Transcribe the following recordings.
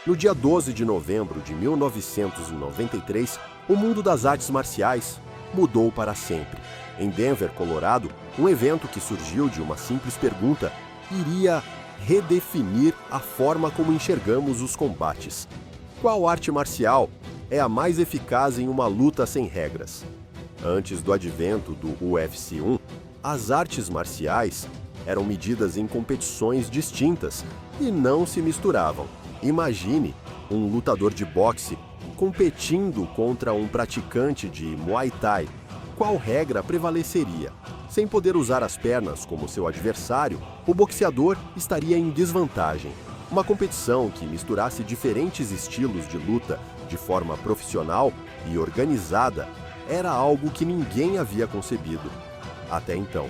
No dia 12 de novembro de 1993, o mundo das artes marciais mudou para sempre. Em Denver, Colorado, um evento que surgiu de uma simples pergunta iria redefinir a forma como enxergamos os combates. Qual arte marcial é a mais eficaz em uma luta sem regras? Antes do advento do UFC 1, as artes marciais eram medidas em competições distintas e não se misturavam. Imagine um lutador de boxe competindo contra um praticante de Muay Thai. Qual regra prevaleceria? Sem poder usar as pernas como seu adversário, o boxeador estaria em desvantagem. Uma competição que misturasse diferentes estilos de luta de forma profissional e organizada era algo que ninguém havia concebido até então.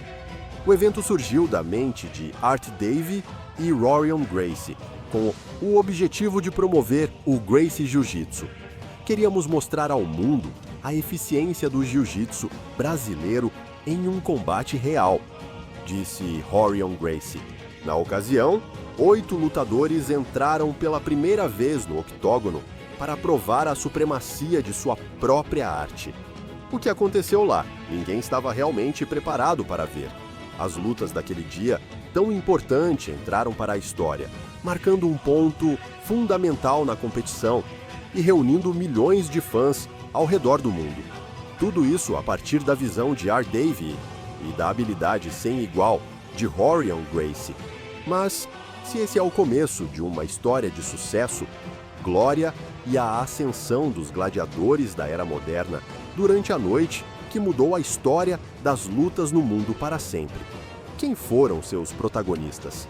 O evento surgiu da mente de Art Davie e Rorion Gracie, com o objetivo de promover o Gracie Jiu-Jitsu. Queríamos mostrar ao mundo a eficiência do jiu-jitsu brasileiro em um combate real, disse Rorion Gracie. Na ocasião, 8 lutadores entraram pela primeira vez no octógono para provar a supremacia de sua própria arte. O que aconteceu lá? Ninguém estava realmente preparado para ver. As lutas daquele dia, tão importante, entraram para a história, marcando um ponto fundamental na competição e reunindo milhões de fãs ao redor do mundo. Tudo isso a partir da visão de Art Davie e da habilidade sem igual de Rorion Gracie. Mas, se esse é o começo de uma história de sucesso, glória e a ascensão dos gladiadores da era moderna durante a noite que mudou a história das lutas no mundo para sempre. Quem foram seus protagonistas?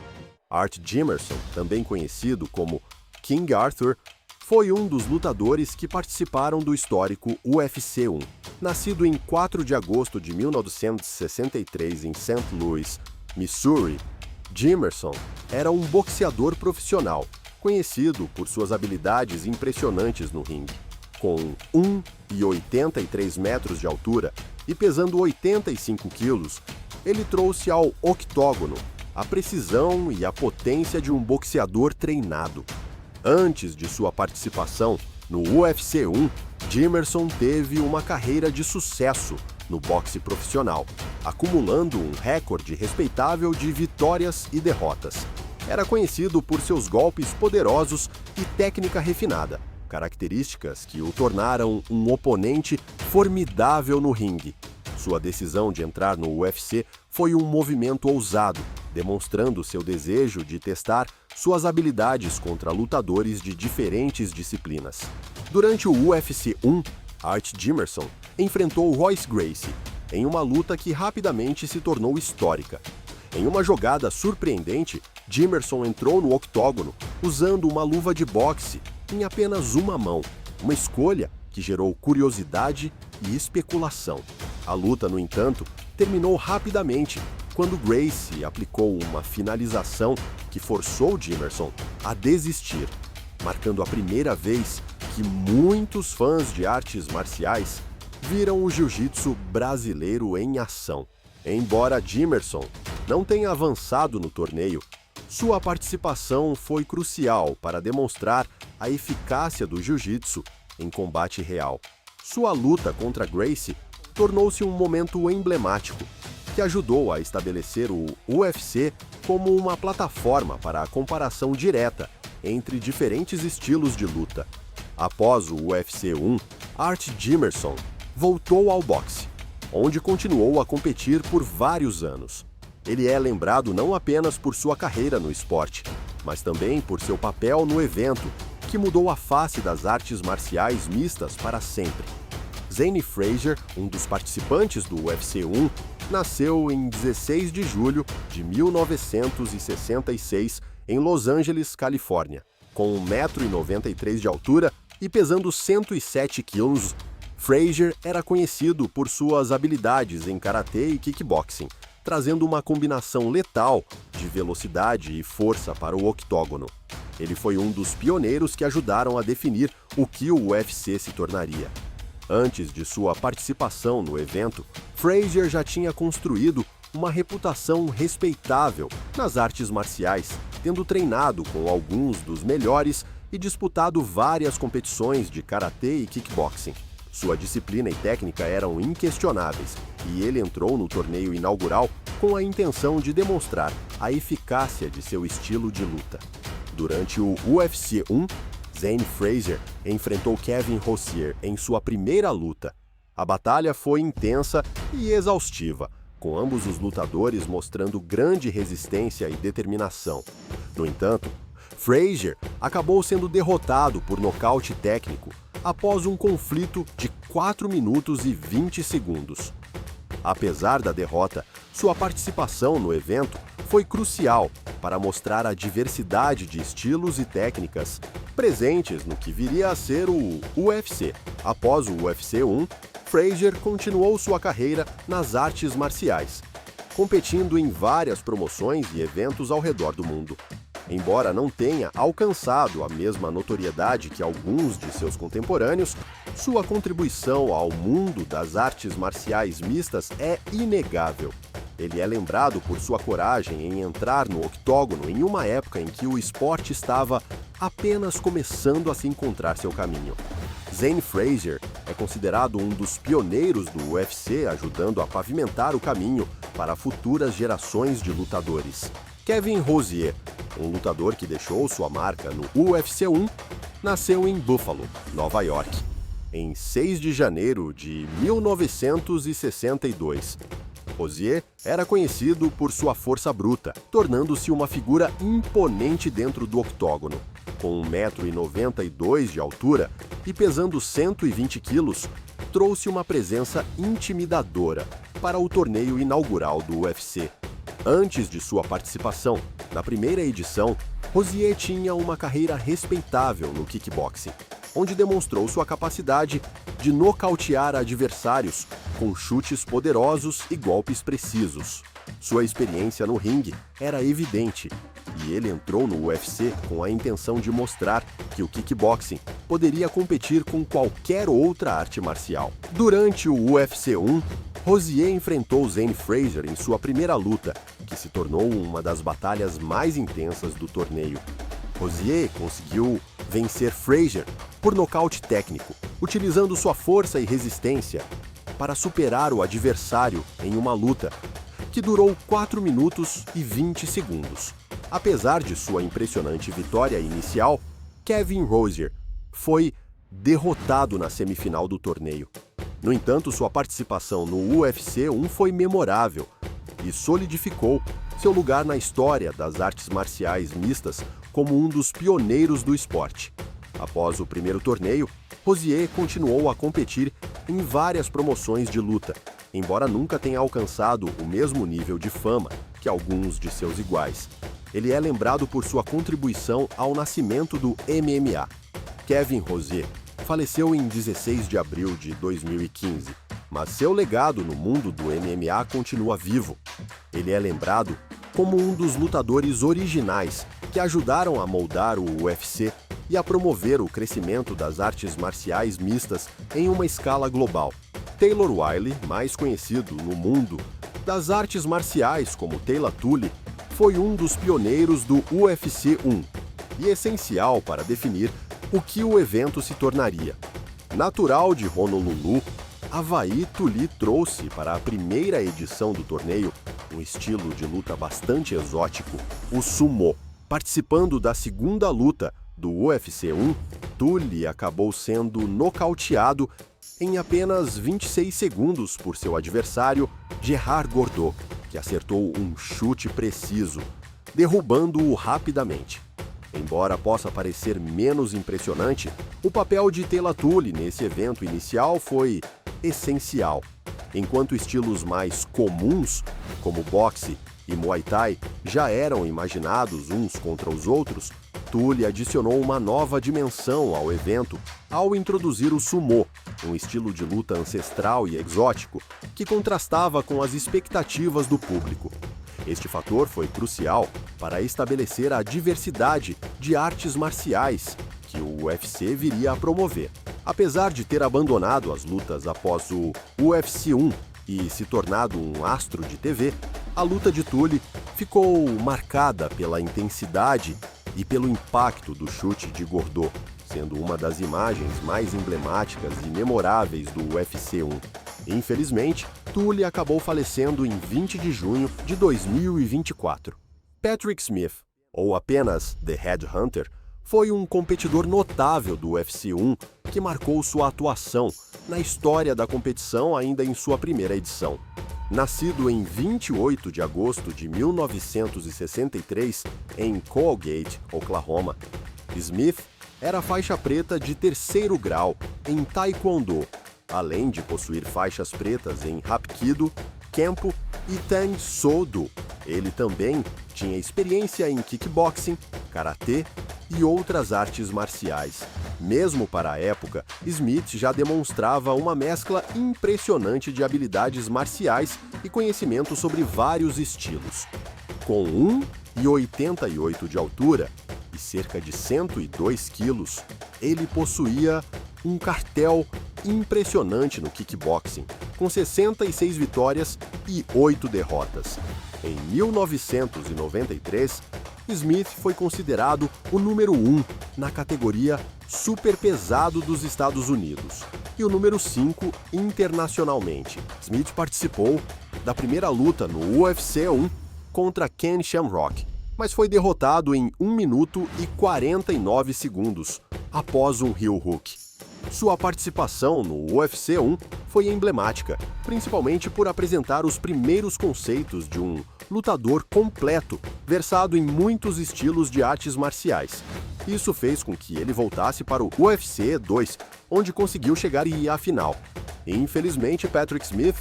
Art Jimerson, também conhecido como King Arthur, foi um dos lutadores que participaram do histórico UFC 1. Nascido em 4 de agosto de 1963 em St. Louis, Missouri, Jimerson era um boxeador profissional, conhecido por suas habilidades impressionantes no ringue. Com 1,83 metros de altura e pesando 85 quilos, ele trouxe ao octógono a precisão e a potência de um boxeador treinado. Antes de sua participação no UFC 1, Jimerson teve uma carreira de sucesso no boxe profissional, acumulando um recorde respeitável de vitórias e derrotas. Era conhecido por seus golpes poderosos e técnica refinada, características que o tornaram um oponente formidável no ringue. Sua decisão de entrar no UFC foi um movimento ousado, demonstrando seu desejo de testar suas habilidades contra lutadores de diferentes disciplinas. Durante o UFC 1, Art Jimerson enfrentou Royce Gracie em uma luta que rapidamente se tornou histórica. Em uma jogada surpreendente, Jimerson entrou no octógono usando uma luva de boxe em apenas uma mão, uma escolha que gerou curiosidade e especulação. A luta, no entanto, terminou rapidamente quando Gracie aplicou uma finalização que forçou Jimerson a desistir, marcando a primeira vez que muitos fãs de artes marciais viram o jiu-jitsu brasileiro em ação. Embora Jimerson não tenha avançado no torneio, sua participação foi crucial para demonstrar a eficácia do jiu-jitsu em combate real. Sua luta contra Gracie tornou-se um momento emblemático, que ajudou a estabelecer o UFC como uma plataforma para a comparação direta entre diferentes estilos de luta. Após o UFC 1, Art Jimerson voltou ao boxe, onde continuou a competir por vários anos. Ele é lembrado não apenas por sua carreira no esporte, mas também por seu papel no evento, que mudou a face das artes marciais mistas para sempre. Zane Frazier, um dos participantes do UFC 1, nasceu em 16 de julho de 1966 em Los Angeles, Califórnia. Com 1,93 m de altura e pesando 107 quilos, Frazier era conhecido por suas habilidades em karatê e kickboxing, trazendo uma combinação letal de velocidade e força para o octógono. Ele foi um dos pioneiros que ajudaram a definir o que o UFC se tornaria. Antes de sua participação no evento, Frazier já tinha construído uma reputação respeitável nas artes marciais, tendo treinado com alguns dos melhores e disputado várias competições de karatê e kickboxing. Sua disciplina e técnica eram inquestionáveis e ele entrou no torneio inaugural com a intenção de demonstrar a eficácia de seu estilo de luta. Durante o UFC 1, Zane Frazier enfrentou Kevin Rosier em sua primeira luta. A batalha foi intensa e exaustiva, com ambos os lutadores mostrando grande resistência e determinação. No entanto, Frazier acabou sendo derrotado por nocaute técnico após um conflito de 4 minutos e 20 segundos. Apesar da derrota, sua participação no evento foi crucial para mostrar a diversidade de estilos e técnicas presentes no que viria a ser o UFC. Após o UFC 1, Frazier continuou sua carreira nas artes marciais, competindo em várias promoções e eventos ao redor do mundo. Embora não tenha alcançado a mesma notoriedade que alguns de seus contemporâneos, sua contribuição ao mundo das artes marciais mistas é inegável. Ele é lembrado por sua coragem em entrar no octógono em uma época em que o esporte estava apenas começando a se encontrar seu caminho. Zane Frazier é considerado um dos pioneiros do UFC, ajudando a pavimentar o caminho para futuras gerações de lutadores. Kevin Rosier, um lutador que deixou sua marca no UFC 1, nasceu em Buffalo, Nova York, em 6 de janeiro de 1962. Rosier era conhecido por sua força bruta, tornando-se uma figura imponente dentro do octógono. Com 1,92 m de altura e pesando 120 quilos, trouxe uma presença intimidadora para o torneio inaugural do UFC. Antes de sua participação na primeira edição, Rosier tinha uma carreira respeitável no kickboxing, onde demonstrou sua capacidade de nocautear adversários com chutes poderosos e golpes precisos. Sua experiência no ringue era evidente, e ele entrou no UFC com a intenção de mostrar que o kickboxing poderia competir com qualquer outra arte marcial. Durante o UFC 1, Rosier enfrentou Zane Frazier em sua primeira luta, que se tornou uma das batalhas mais intensas do torneio. Rosier conseguiu vencer Frazier por nocaute técnico, utilizando sua força e resistência para superar o adversário em uma luta que durou 4 minutos e 20 segundos. Apesar de sua impressionante vitória inicial, Kevin Rosier foi derrotado na semifinal do torneio. No entanto, sua participação no UFC 1 foi memorável e solidificou seu lugar na história das artes marciais mistas como um dos pioneiros do esporte. Após o primeiro torneio, Rosier continuou a competir em várias promoções de luta, embora nunca tenha alcançado o mesmo nível de fama que alguns de seus iguais. Ele é lembrado por sua contribuição ao nascimento do MMA. Kevin Rosier faleceu em 16 de abril de 2015, mas seu legado no mundo do MMA continua vivo. Ele é lembrado como um dos lutadores originais que ajudaram a moldar o UFC e a promover o crescimento das artes marciais mistas em uma escala global. Taylor Wiley, mais conhecido no mundo das artes marciais como Taylor Tully, foi um dos pioneiros do UFC 1 e essencial para definir o que o evento se tornaria. Natural de Honolulu, Hawaii, Tully trouxe para a primeira edição do torneio um estilo de luta bastante exótico, o sumo. Participando da segunda luta do UFC 1, Tully acabou sendo nocauteado em apenas 26 segundos por seu adversário, Gerard Gordeau, que acertou um chute preciso, derrubando-o rapidamente. Embora possa parecer menos impressionante, o papel de Taylor Tully nesse evento inicial foi essencial. Enquanto estilos mais comuns, como boxe e Muay Thai, já eram imaginados uns contra os outros, Tully adicionou uma nova dimensão ao evento ao introduzir o sumo, um estilo de luta ancestral e exótico que contrastava com as expectativas do público. Este fator foi crucial para estabelecer a diversidade de artes marciais que o UFC viria a promover. Apesar de ter abandonado as lutas após o UFC 1 e se tornado um astro de TV, a luta de Tully ficou marcada pela intensidade e pelo impacto do chute de Gordeau, sendo uma das imagens mais emblemáticas e memoráveis do UFC 1. Infelizmente, Tully acabou falecendo em 20 de junho de 2024. Patrick Smith, ou apenas The Headhunter, foi um competidor notável do UFC 1 que marcou sua atuação na história da competição ainda em sua primeira edição. Nascido em 28 de agosto de 1963 em Colgate, Oklahoma, Smith era faixa preta de 3º grau em Taekwondo, além de possuir faixas pretas em Hapkido, Kempo e Tang Soo Do. Ele também tinha experiência em kickboxing, karatê e outras artes marciais. Mesmo para a época, Smith já demonstrava uma mescla impressionante de habilidades marciais e conhecimento sobre vários estilos. Com 1,88 de altura e cerca de 102 quilos, ele possuía um cartel impressionante no kickboxing, com 66 vitórias e 8 derrotas. Em 1993, Smith foi considerado o número 1 na categoria superpesado dos Estados Unidos e o número 5 internacionalmente. Smith participou da primeira luta no UFC 1 contra Ken Shamrock, mas foi derrotado em 1 minuto e 49 segundos após um heel hook. Sua participação no UFC 1 foi emblemática, principalmente por apresentar os primeiros conceitos de um lutador completo, versado em muitos estilos de artes marciais. Isso fez com que ele voltasse para o UFC 2, onde conseguiu chegar à final. Infelizmente, Patrick Smith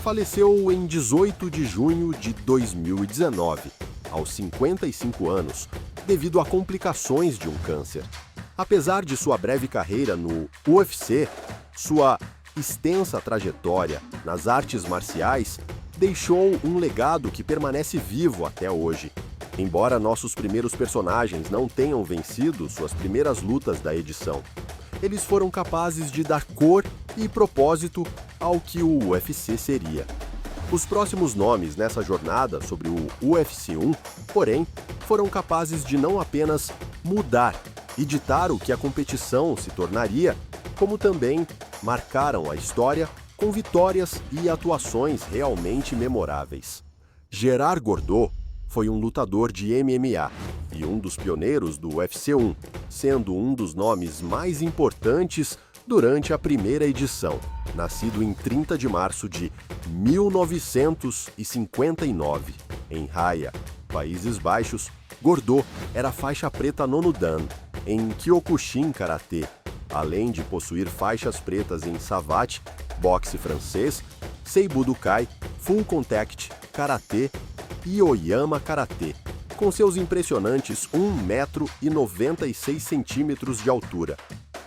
faleceu em 18 de junho de 2019, aos 55 anos, devido a complicações de um câncer. Apesar de sua breve carreira no UFC, sua extensa trajetória nas artes marciais deixou um legado que permanece vivo até hoje. Embora nossos primeiros personagens não tenham vencido suas primeiras lutas da edição, eles foram capazes de dar cor e propósito ao que o UFC seria. Os próximos nomes nessa jornada sobre o UFC 1, porém, foram capazes de não apenas mudar e ditar o que a competição se tornaria, como também marcaram a história com vitórias e atuações realmente memoráveis. Gerard Gordeau foi um lutador de MMA e um dos pioneiros do UFC 1, sendo um dos nomes mais importantes durante a primeira edição. Nascido em 30 de março de 1959, em Haia, Países Baixos, Gordeau era faixa preta nono dan em Kyokushin Karatê, além de possuir faixas pretas em Savate, boxe francês, Seibudokai, Full Contact, Karatê e Oyama Karatê, com seus impressionantes 1,96 m de altura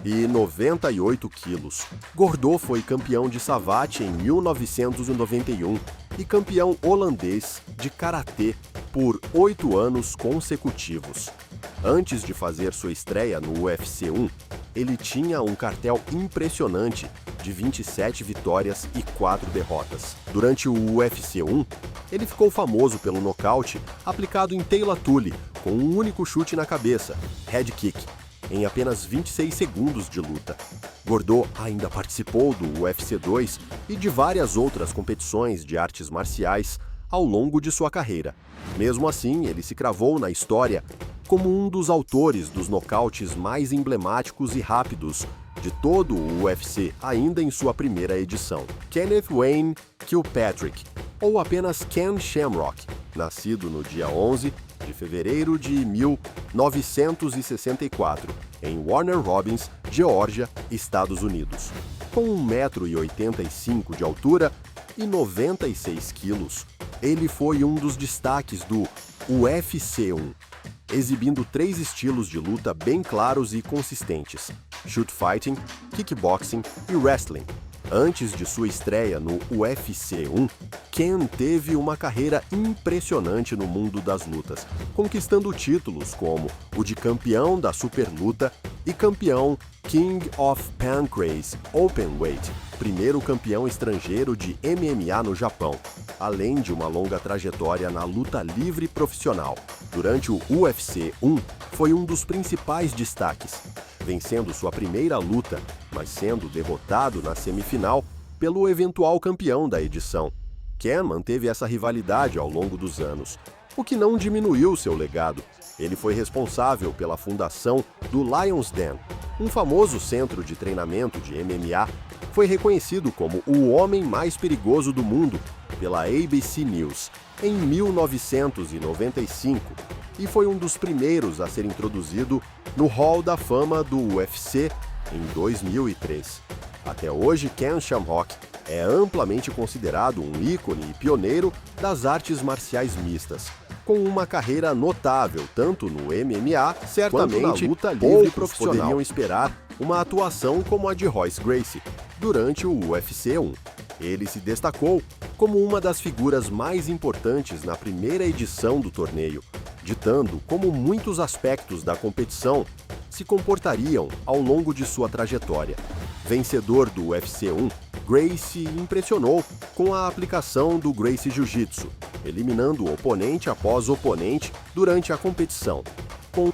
e 98 quilos. Gordeau foi campeão de Savate em 1991 e campeão holandês de Karatê por 8 anos consecutivos. Antes de fazer sua estreia no UFC 1, ele tinha um cartel impressionante de 27 vitórias e 4 derrotas. Durante o UFC 1, ele ficou famoso pelo nocaute aplicado em Taylor Tully com um único chute na cabeça, head kick, em apenas 26 segundos de luta. Gordeau ainda participou do UFC 2 e de várias outras competições de artes marciais ao longo de sua carreira. Mesmo assim, ele se cravou na história como um dos autores dos nocautes mais emblemáticos e rápidos de todo o UFC ainda em sua primeira edição. Kenneth Wayne Kilpatrick, ou apenas Ken Shamrock, nascido no dia 11 de fevereiro de 1964, em Warner Robins, Geórgia, Estados Unidos. Com 1,85 m de altura e 96 quilos, ele foi um dos destaques do UFC 1, exibindo 3 estilos de luta bem claros e consistentes: shoot fighting, kickboxing e wrestling. Antes de sua estreia no UFC 1, Ken teve uma carreira impressionante no mundo das lutas, conquistando títulos como o de campeão da Superluta e campeão King of Pancrase Openweight primeiro campeão estrangeiro de MMA no Japão, além de uma longa trajetória na luta livre profissional. Durante o UFC 1, foi um dos principais destaques, vencendo sua primeira luta, mas sendo derrotado na semifinal pelo eventual campeão da edição. Ken manteve essa rivalidade ao longo dos anos, o que não diminuiu seu legado. Ele foi responsável pela fundação do Lions Den, um famoso centro de treinamento de MMA. Foi reconhecido como o homem mais perigoso do mundo pela ABC News em 1995 e foi um dos primeiros a ser introduzido no Hall da Fama do UFC em 2003. Até hoje, Ken Shamrock é amplamente considerado um ícone e pioneiro das artes marciais mistas, com uma carreira notável tanto no MMA quanto na luta livre profissional. Poderiam esperar uma atuação como a de Royce Gracie durante o UFC 1. Ele se destacou como uma das figuras mais importantes na primeira edição do torneio, ditando como muitos aspectos da competição se comportariam ao longo de sua trajetória. Vencedor do UFC 1, Gracie impressionou com a aplicação do Gracie Jiu-Jitsu, eliminando o oponente após oponente durante a competição. Com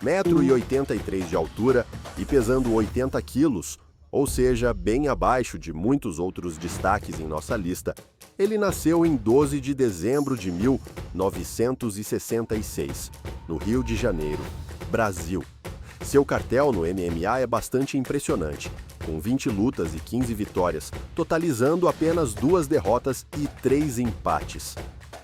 1,83 m de altura e pesando 80 quilos, ou seja, bem abaixo de muitos outros destaques em nossa lista, ele nasceu em 12 de dezembro de 1966, no Rio de Janeiro, Brasil. Seu cartel no MMA é bastante impressionante, com 20 lutas e 15 vitórias, totalizando apenas 2 derrotas e 3 empates.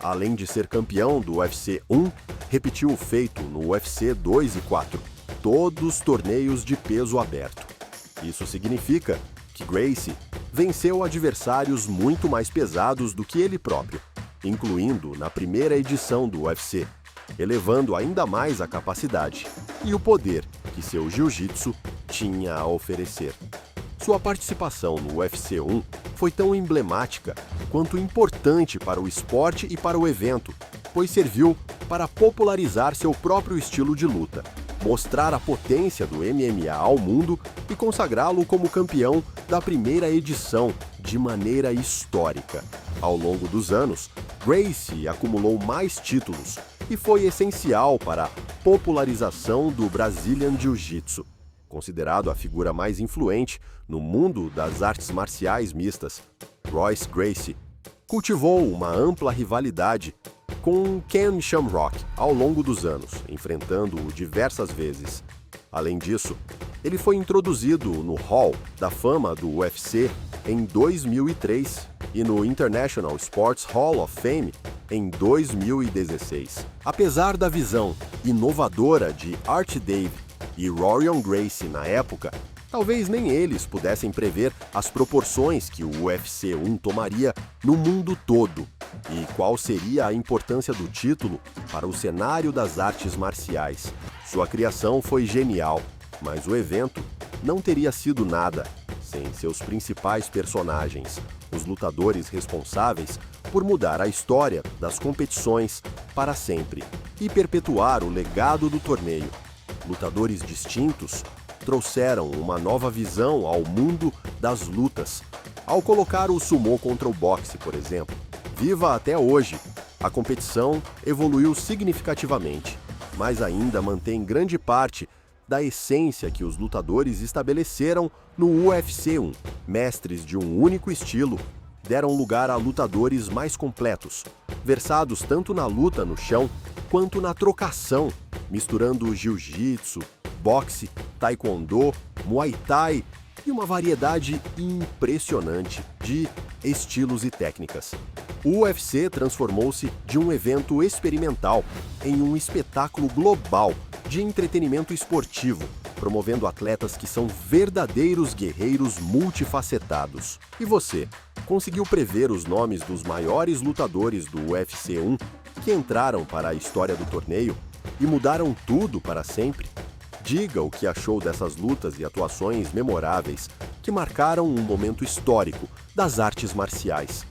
Além de ser campeão do UFC 1, repetiu o feito no UFC 2 e 4, todos torneios de peso aberto. Isso significa que Gracie venceu adversários muito mais pesados do que ele próprio, incluindo na primeira edição do UFC, elevando ainda mais a capacidade e o poder que seu jiu-jitsu tinha a oferecer. Sua participação no UFC 1 foi tão emblemática quanto importante para o esporte e para o evento, pois serviu para popularizar seu próprio estilo de luta, mostrar a potência do MMA ao mundo e consagrá-lo como campeão da primeira edição de maneira histórica. Ao longo dos anos, Gracie acumulou mais títulos e foi essencial para a popularização do Brazilian Jiu-Jitsu, considerado a figura mais influente no mundo das artes marciais mistas. Royce Gracie cultivou uma ampla rivalidade com Ken Shamrock ao longo dos anos, enfrentando-o diversas vezes. Além disso, ele foi introduzido no Hall da Fama do UFC em 2003 e no International Sports Hall of Fame em 2016. Apesar da visão inovadora de Art Dave e Rorion Gracie na época, talvez nem eles pudessem prever as proporções que o UFC 1 tomaria no mundo todo e qual seria a importância do título para o cenário das artes marciais. Sua criação foi genial, mas o evento não teria sido nada sem seus principais personagens, os lutadores responsáveis por mudar a história das competições para sempre e perpetuar o legado do torneio. Lutadores distintos trouxeram uma nova visão ao mundo das lutas, ao colocar o sumô contra o boxe, por exemplo. Viva até hoje, a competição evoluiu significativamente, mas ainda mantém grande parte da essência que os lutadores estabeleceram no UFC 1. Mestres de um único estilo deram lugar a lutadores mais completos, versados tanto na luta no chão quanto na trocação, misturando jiu-jitsu, boxe, taekwondo, muay thai e uma variedade impressionante de estilos e técnicas. O UFC transformou-se de um evento experimental em um espetáculo global de entretenimento esportivo, promovendo atletas que são verdadeiros guerreiros multifacetados. E você, conseguiu prever os nomes dos maiores lutadores do UFC 1 que entraram para a história do torneio e mudaram tudo para sempre? Diga o que achou dessas lutas e atuações memoráveis que marcaram um momento histórico das artes marciais.